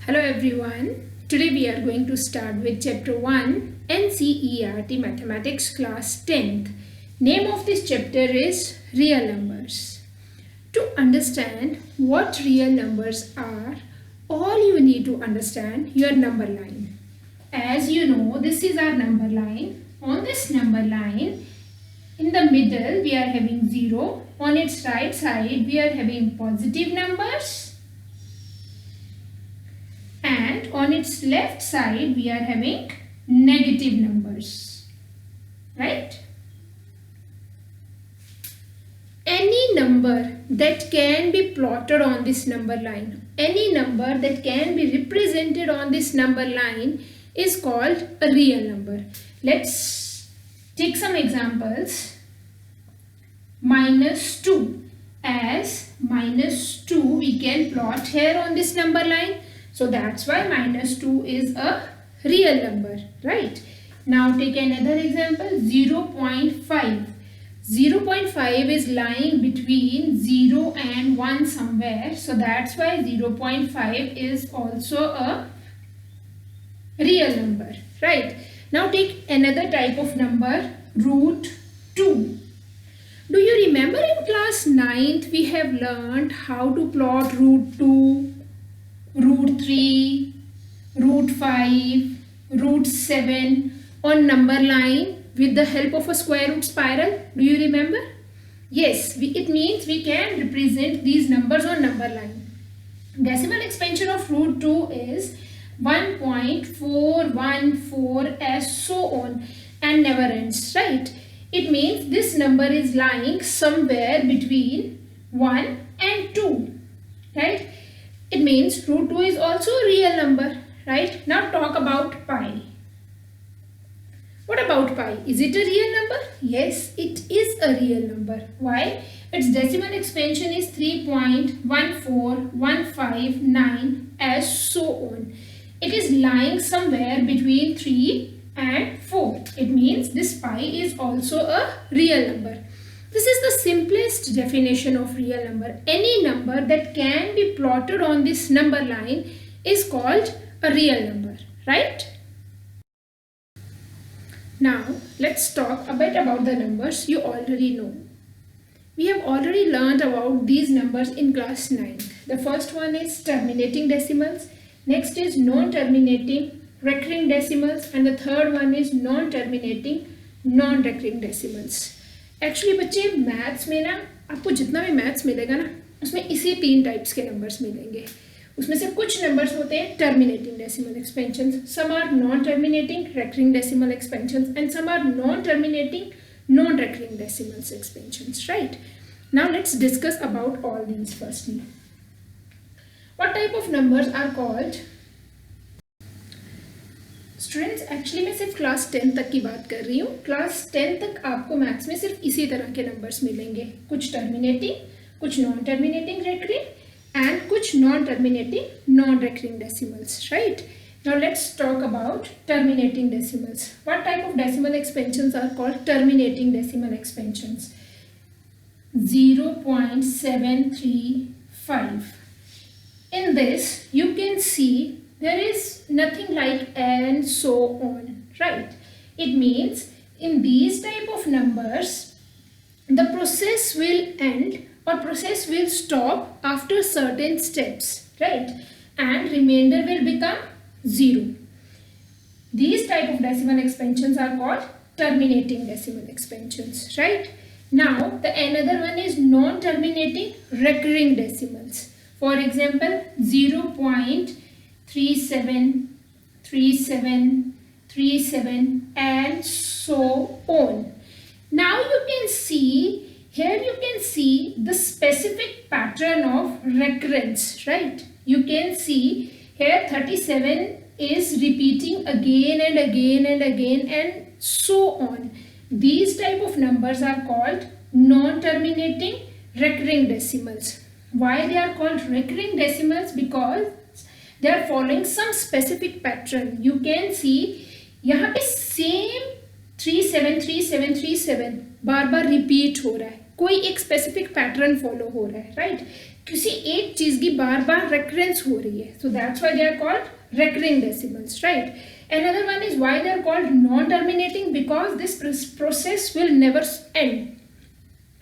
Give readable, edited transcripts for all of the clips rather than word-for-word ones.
Hello everyone. Today we are going to start with chapter 1 NCERT Mathematics class 10th. Name of this chapter is real numbers. To understand what real numbers are, all you need to understand your number line. As you know, this is our number line. On this number line, in the middle we are having 0. On its right side we are having positive numbers. And on its left side we are having negative numbers, right? Any number that can be plotted on this number line, any number that can be represented on this number line is called a real number. Let's take some examples. -2. As -2 we can plot here on this number line. So that's why -2 is a real number, right? Now take another example, 0.5. 0.5 is lying between 0 and 1 somewhere. So that's why 0.5 is also a real number, right? Now take another type of number, √2. Do you remember in class 9th we have learned how to plot √2? √3, √5, √7 on number line with the help of a square root spiral. Do you remember? Yes, it means we can represent these numbers on number line. Decimal expansion of √2 is 1.414 as so on and never ends, right? It means this number is lying somewhere between 1 and 2, right? It means √2 is also a real number, right? Now talk about pi. What about pi? Is it a real number? Yes, it is a real number. Why? Its decimal expansion is 3.14159 as so on. It is lying somewhere between 3 and 4. It means this pi is also a real number. This is the simplest definition of real number. Any number that can be plotted on this number line is called a real number, right? Now, let's talk a bit about the numbers you already know. We have already learned about these numbers in class 9. The first one is terminating decimals. Next is non-terminating recurring decimals. And the third one is non-terminating non-recurring decimals. Actually बच्चे maths में ना आपको जितना भी maths मिलेगा ना उसमें इसी 3 टाइप्स के नंबर्स मिलेंगे. उसमें से कुछ नंबर्स होते हैं terminating decimal expansions, some are non terminating recurring decimal expansions and some are non terminating non recurring decimals expansions, right? Now let's discuss about all these. Firstly, what type of numbers are called? Students, actually मैं सिर्फ class 10 तक की बात कर रही हूँ. Class 10 तक आपको मैथ्स में सिर्फ इसी तरह के नंबर्स मिलेंगे, कुछ टर्मिनेटिंग, कुछ नॉन टर्मिनेटिंग रेकरिंग एंड कुछ non terminating non recurring decimals, right? Now let's talk about terminating decimals. What type of decimal expansions are called terminating decimal expansions? 0.735. In this you can see there is nothing like and so on, right? It means in these type of numbers the process will end or process will stop after certain steps, right? And remainder will become 0. These type of decimal expansions are called terminating decimal expansions, right? Now the another one is non-terminating recurring decimals. For example, 0.373737 and so on. Now you can see here, you can see the specific pattern of recurrence, right? You can see here 37 is repeating again and again and again and so on. These type of numbers are called non-terminating recurring decimals. Why they are called recurring decimals? Because they are following some specific pattern. You can see यहाँ पे same 373737 बार बार repeat हो रहा है, कोई एक specific pattern follow हो रहा है, राइट? किसी एक चीज की बार बार रेकरेंस हो रही है, so that's why they are called recurring decimals, right? Another one is why they are called non-terminating, because this process will never end.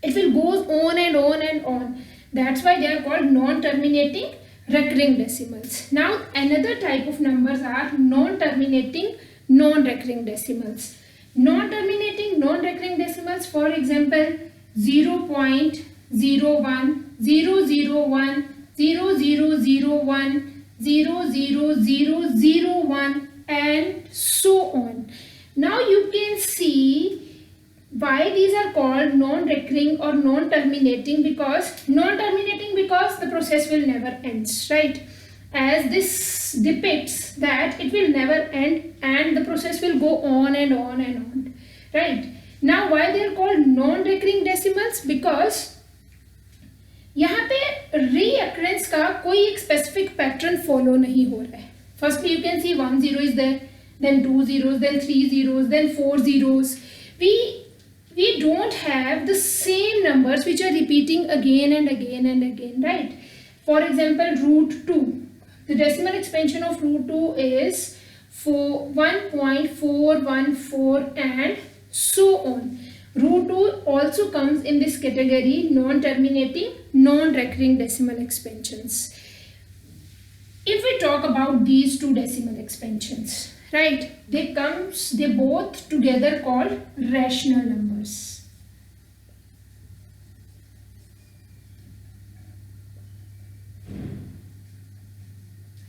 It will goes on and on and on. That's why they are called non-terminating recurring decimals. Now another type of numbers are non-terminating non-recurring decimals. Non-terminating non-recurring decimals, for example 0.01, 001, 0001, 00001 and so on. Now you can see why these are called non-recurring or non-terminating, because the process will never end, right? As this depicts that it will never end and the process will go on and on and on, right? Now why they are called non-recurring decimals? Because यहाँ पे reoccurrence का कोई एक specific pattern follow नहीं हो रहा है. Firstly you can see 1 0 is there, then 2 zeros, then 3 zeros, then 4 zeros. We don't have the same numbers which are repeating again and again and again, right? For example, root 2. The decimal expansion of root 2 is 1.414 and so on. Root 2 also comes in this category, non-terminating, non-recurring decimal expansions. If we talk about these two decimal expansions, right, they both together called rational numbers.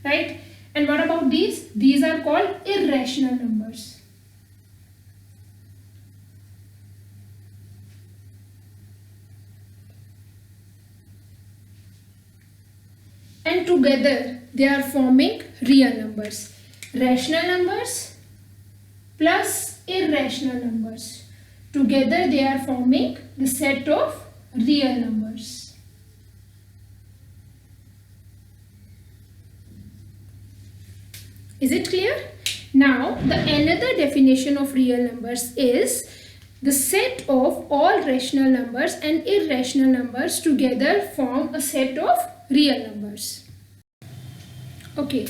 Right? And what about these? These are called irrational numbers. And together they are forming real numbers. Rational numbers plus irrational numbers. Together they are forming the set of real numbers. Is it clear? Now the another definition of real numbers is the set of all rational numbers and irrational numbers together form a set of real numbers. Okay,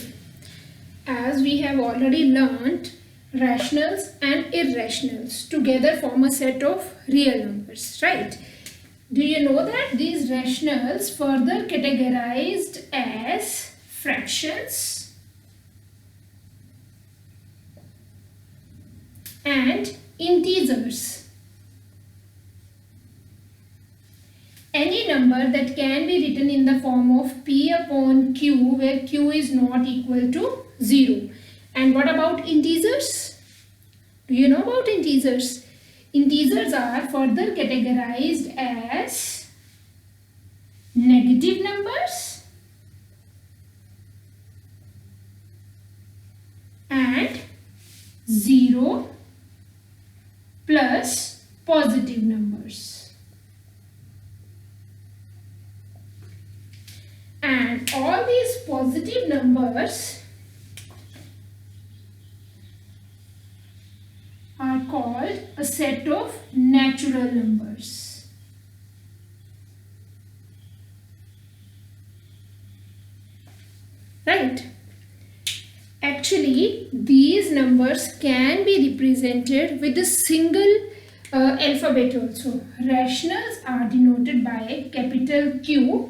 as we have already learnt, rationals and irrationals together form a set of real numbers, right? Do you know that these rationals further categorized as fractions and integers? Any number that can be written in the form of p upon q, where q is not equal to 0. And what about integers? Do you know about integers? Integers are further categorized as negative numbers and 0 plus positive numbers. And all these positive numbers are called a set of natural numbers. Right? Actually, these numbers can be represented with a single alphabet also. Rationals are denoted by capital Q.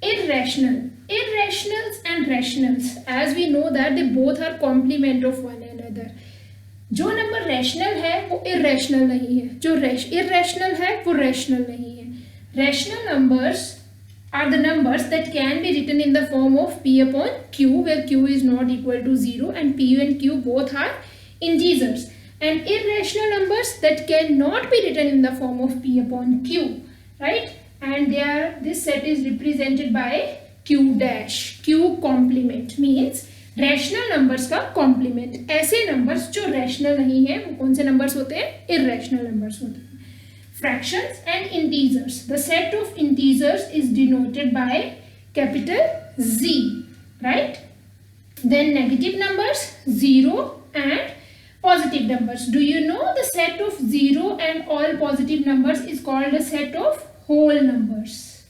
Irrationals and rationals, as we know that they both are complement of one another. जो number rational है वो irrational नहीं है, जो irrational है वो rational नहीं है. Rational numbers are the numbers that can be written in the form of p upon q, where q is not equal to 0 and p and q both are integers. And irrational numbers that cannot be written in the form of p upon q, right? And this set is represented by q dash. Q complement means rational numbers का complement. ऐसे numbers जो rational नहीं है वो कौन से numbers होते हैं? इरेशनल नंबर्स होते हैं. Fractions and integers. The set of integers is denoted by capital Z, right? Then negative numbers 0 and positive numbers. Do you know the set of 0 and all positive numbers is called a set of whole numbers?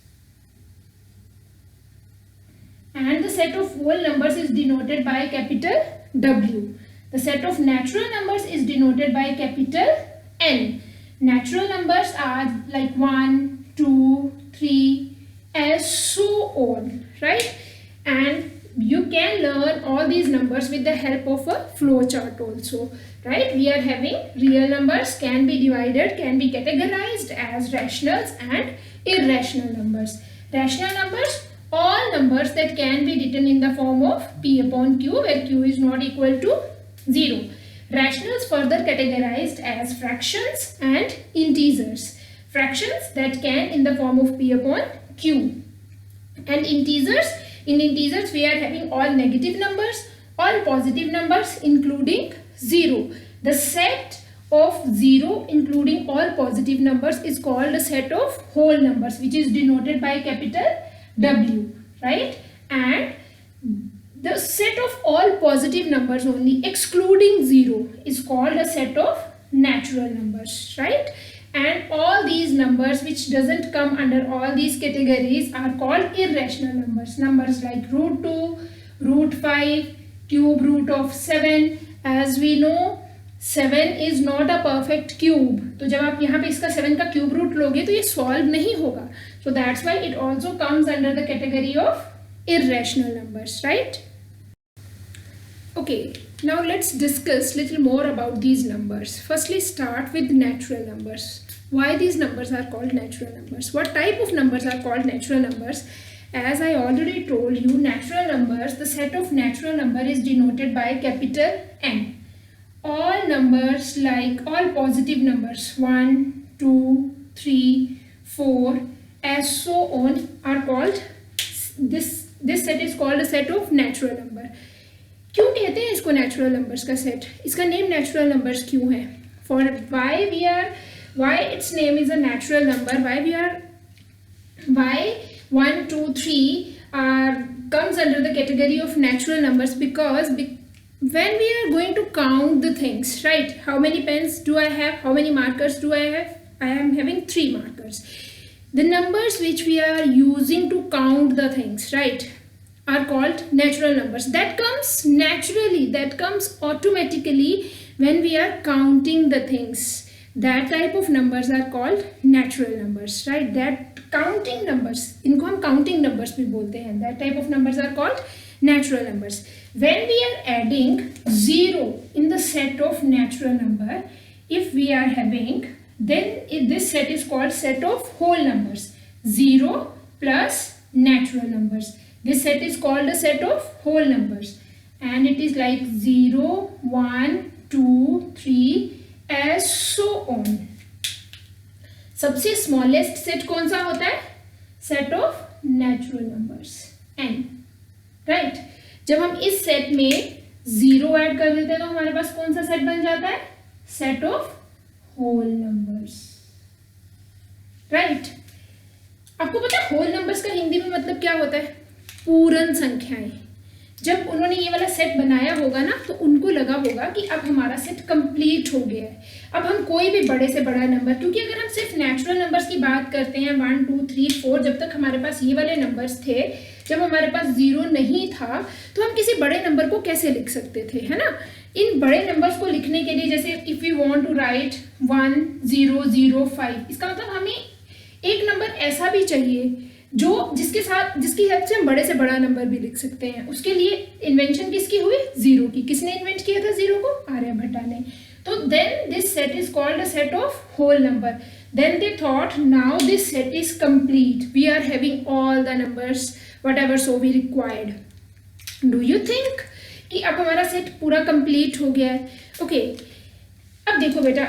set of whole numbers is denoted by capital W. The set of natural numbers is denoted by capital N. Natural numbers are like 1, 2, 3, and so on, right? And you can learn all these numbers with the help of a flow chart also, right? We are having real numbers can be divided, can be categorized as rationals and irrational numbers. Rational numbers, all numbers that can be written in the form of P upon Q, where Q is not equal to 0. Rationals further categorized as fractions and integers. Fractions that can in the form of P upon Q. And integers, in integers we are having all negative numbers, all positive numbers including 0. The set of 0 including all positive numbers is called a set of whole numbers, which is denoted by capital W, right? And the set of all positive numbers only excluding 0 is called a set of natural numbers, right? And all these numbers which doesn't come under all these categories are called irrational numbers. Numbers like root 2, root 5, cube root of 7. As we know, 7 is not a perfect cube. तो जब आप यहाँ पे इसका 7 का cube root लोगे तो ये solve नहीं होगा. So that's why it also comes under the category of irrational numbers, right? Okay, now let's discuss little more about these numbers. Firstly, start with natural numbers. Why these numbers are called natural numbers? What type of numbers are called natural numbers? As I already told you, natural numbers, the set of natural number is denoted by capital N. All numbers like all positive numbers 1, 2, 3, 4 as so on are called, this set is called a set of natural number. क्यों कहते हैं इसको natural numbers का set? इसका name natural numbers क्यों है? For why its name is a natural number, why 1, 2, 3 comes under the category of natural numbers, because when we are going to count the things, right? How many pens do I have? How many markers do I have? I am having 3 markers. The numbers which we are using to count the things, right, are called natural numbers. That comes naturally, that comes automatically when we are counting the things. That type of numbers are called natural numbers, right? That counting numbers, इनको हम counting numbers भी बोलते हैं. That type of numbers are called natural numbers. When we are adding 0 in the set of natural number, if we are having, then this set is called set of whole numbers. 0 plus natural numbers. This set is called a set of whole numbers. And it is like 0, 1, 2, 3, as so on. सबसे smallest set कौन सा होता है? Set of natural numbers. N. Right? जब हम इस set में 0 add कर देते हैं तो हमारे पास कौन सा सेट बन जाता है? Set of whole numbers. Right? आपको पता है whole numbers का हिंदी में मतलब क्या होता है? पूर्ण संख्याएं. जब उन्होंने ये वाला सेट बनाया होगा ना तो उनको लगा होगा कि अब हमारा सेट कंप्लीट हो गया है. अब हम कोई भी बड़े से बड़ा नंबर, क्योंकि अगर हम सिर्फ नेचुरल नंबर्स की बात करते हैं 1, 2, 3, 4, जब तक हमारे पास ये वाले नंबर्स थे, जब हमारे पास 0 नहीं था तो हम किसी बड़े नंबर को कैसे लिख सकते थे, है ना? इन बड़े नंबर्स को लिखने के लिए जैसे if you want to write 1, 0, 0, 5, इसका मतलब हमें एक नंबर ऐसा भी चाहिए जो जिसकी हेल्प से हम बड़े से बड़ा नंबर भी लिख सकते हैं. उसके लिए इन्वेंशन किसकी हुई? 0 की. किसने इन्वेंट किया था 0 को? आर्यभट्ट ने. तो then this set is called a set of whole number. Then they thought now this set is complete, we are having all the numbers whatever so we required. Do you think कि अब हमारा set पूरा complete हो गया है? Okay, अब देखो बेटा,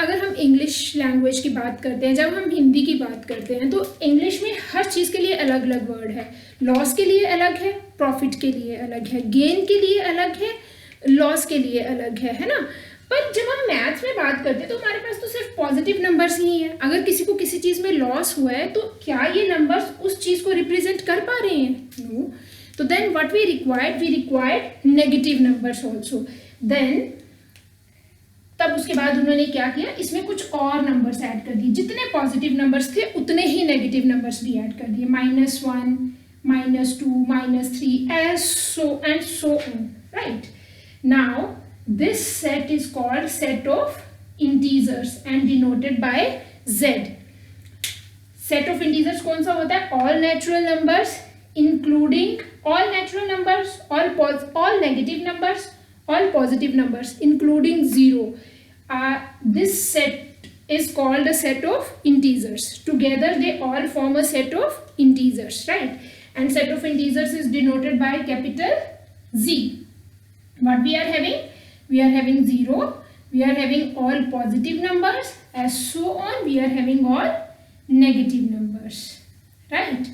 अगर हम इंग्लिश लैंग्वेज की बात करते हैं, जब हम हिंदी की बात करते हैं तो इंग्लिश में हर चीज़ के लिए अलग अलग वर्ड है. लॉस के लिए अलग है, प्रॉफिट के लिए अलग है, गेन के लिए अलग है, लॉस के लिए अलग है ना? पर जब हम मैथ्स में बात करते हैं तो हमारे पास तो सिर्फ पॉजिटिव नंबर्स ही हैं. अगर किसी को किसी चीज़ में लॉस हुआ है तो क्या ये नंबर्स उस चीज़ को रिप्रेजेंट कर पा रहे हैं? नो. तो then what we required negative numbers also. Then तब उसके बाद उन्होंने क्या किया, इसमें कुछ और नंबर्स ऐड कर दिए. जितने पॉजिटिव नंबर्स थे उतने ही नेगेटिव नंबर्स भी ऐड कर दिए. -1, -2, -3, as so and so on, right? Now this set is called set of integers and denoted by Z. Set of integers कौन सा होता है? All natural numbers including all natural numbers, all negative numbers, all positive numbers including 0. This set is called a set of integers. Together they all form a set of integers, right? And set of integers is denoted by capital Z. What we are having? We are having 0, we are having all positive numbers, as so on we are having all negative numbers, right?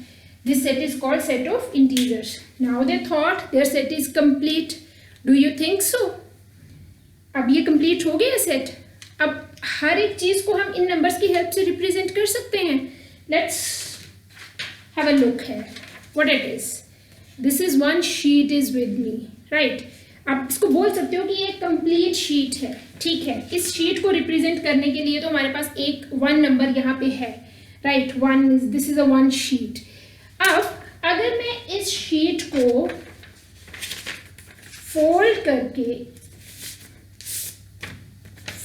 This set is called set of integers. Now they thought their set is complete. Do you think so? अब ये complete हो गया set. अब हर एक चीज को हम इन numbers की help से represent कर सकते हैं. Let's have a look here. What it is? This is one sheet is with me, right? आप इसको बोल सकते हो कि ये complete sheet है, ठीक है? इस sheet को represent करने के लिए तो हमारे पास एक one number यहाँ पे है, right? This is a one sheet. अब अगर मैं इस शीट को फोल्ड करके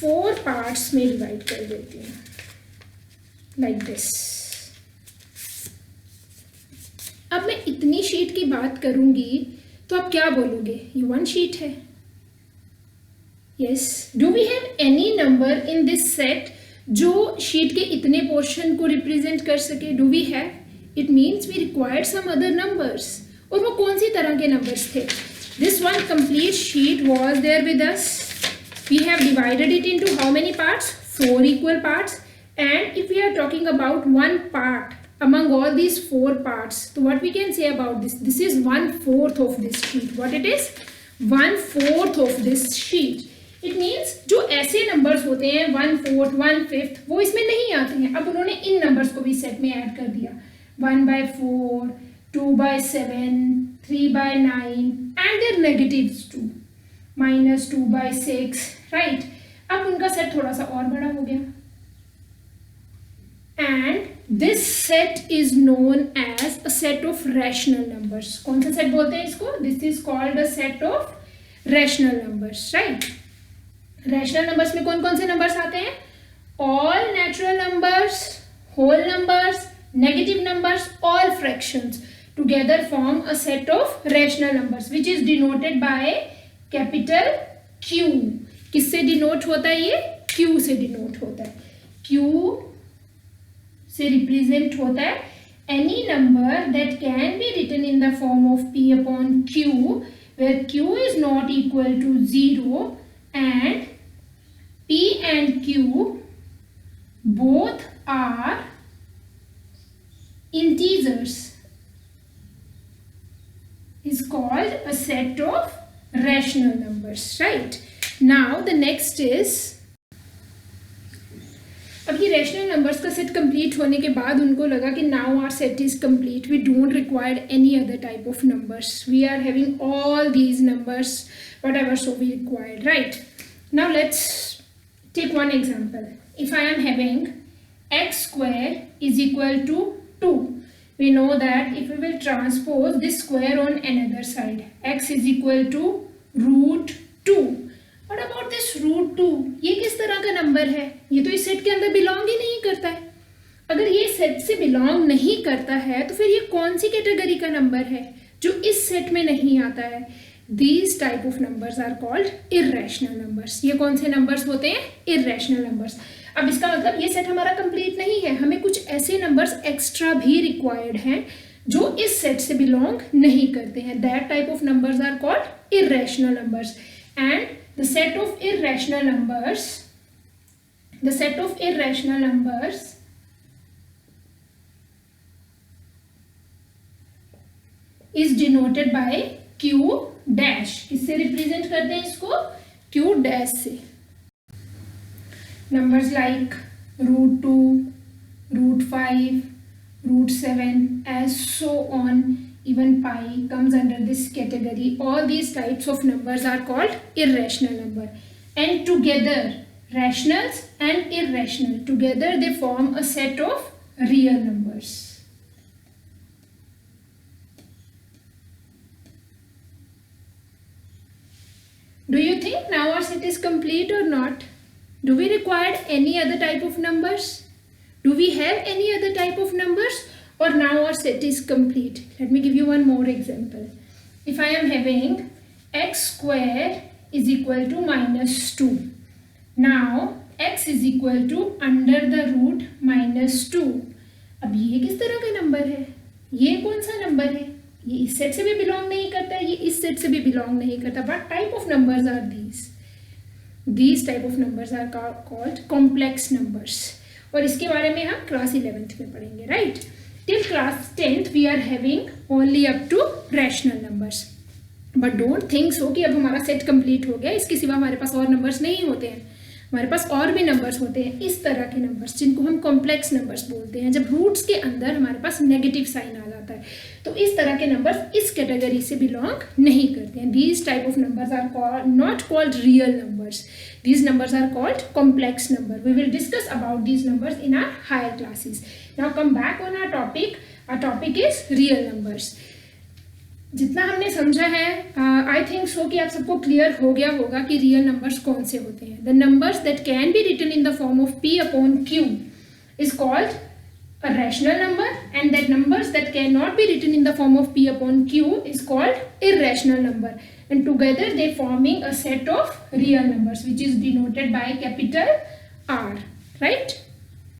4 पार्ट्स में डिवाइड कर देती हूँ, लाइक दिस. अब मैं इतनी शीट की बात करूंगी तो आप क्या बोलोगे? ये वन शीट है. Yes. Do we have any number in this set जो शीट के इतने पोर्शन को रिप्रेजेंट कर सके? Do we have? It means we required some other numbers. और वो कौन सी तरह के numbers थे? This one complete sheet was there with us. We have divided it into how many parts? 4 equal parts. And if we are talking about one part among all these 4 parts, so what we can say about this? This is 1/4 of this sheet. What it is? 1/4 of this sheet. It means जो ऐसे numbers होते हैं 1/4, 1/5 वो इसमें नहीं आते हैं. अब उन्होंने इन numbers को भी set में add कर दिया. 1/4, 2/7, 3/9 and their negatives too, -2/6, right? अब उनका सेट थोड़ा सा और बड़ा हो गया. And this set is known as a set of rational numbers. कौन सा सेट बोलते हैं इसको? This is called a set of rational numbers, right? Rational numbers में कौन कौन से numbers आते हैं? All natural numbers, whole numbers, negative numbers, all fractions together form a set of rational numbers which is denoted by capital Q. किससे denote होता है ये? Q से डिनोट होता है. Q से रिप्रेजेंट होता है any number that can be written in the form of P upon Q where Q is not equal to 0 and P and Q both are integers is called a set of rational numbers, right? Now the next is, अब ये rational numbers का set complete होने के बाद उनको लगा कि now our set is complete, we don't require any other type of numbers, we are having all these numbers whatever so we required, right? Now let's take one example. If I am having x square is equal to 2, we know that if we will transpose this square on another side, x is equal to √2. What about this √2? ये किस तरह का number है? ये तो इस set के अंदर बिलोंग ही नहीं करता है. अगर ये सेट से बिलोंग नहीं करता है तो फिर ये कौन सी कैटेगरी का नंबर है जो इस सेट में नहीं आता है? These type of numbers are called irrational numbers. ये कौन से numbers होते हैं? Irrational numbers. अब इसका मतलब ये सेट हमारा कंप्लीट नहीं है, हमें कुछ ऐसे नंबर्स एक्स्ट्रा भी रिक्वायर्ड हैं जो इस सेट से बिलोंग नहीं करते हैं. That type of numbers are called irrational numbers. And the set of irrational numbers is denoted by Q dash. किससे रिप्रेजेंट करते हैं इसको? Q डैश से. Numbers like √2, √5, √7 as so on, even pi comes under this category. All these types of numbers are called irrational number. And together, rationals and irrational, together they form a set of real numbers. Do you think now our set is complete or not? Do we require any other type of numbers? Do we have any other type of numbers, or now our set is complete? Let me give you one more example. If I am having x square is equal to -2. Now x is equal to under the root -2. अब ये किस तरह का number है? ये कौन सा number है? ये इस सेट से भी बिलोंग नहीं करता, ये इस सेट से भी बिलोंग नहीं करता. What type of numbers are these? These type of numbers are called complex numbers. और इसके बारे में हम क्लास 11th में पढ़ेंगे, right? Till class 10th we are having only up to rational numbers. But don't think so कि अब हमारा सेट कंप्लीट हो गया, इसके सिवा हमारे पास और नंबर्स नहीं होते हैं. हमारे पास और भी नंबर्स होते हैं, इस तरह के नंबर्स जिनको हम कॉम्प्लेक्स नंबर्स बोलते हैं, जब रूट्स के अंदर हमारे पास नेगेटिव साइन आ जाता है. तो इस तरह के नंबर्स इस कैटेगरी से बिलोंग नहीं करते हैं. These type of numbers are not called real numbers. These numbers are called complex number. We will discuss about these numbers in our higher classes. Now come back on our topic. Our topic is real numbers. जितना हमने समझा है, I think so कि आप सबको clear हो गया होगा कि रियल नंबर्स कौन से होते हैं. The numbers that can be written in the form of p upon q is called a rational number, and that numbers that cannot be written in the form of p upon q is called irrational number, and together they forming a set of real numbers which is denoted by capital R, right?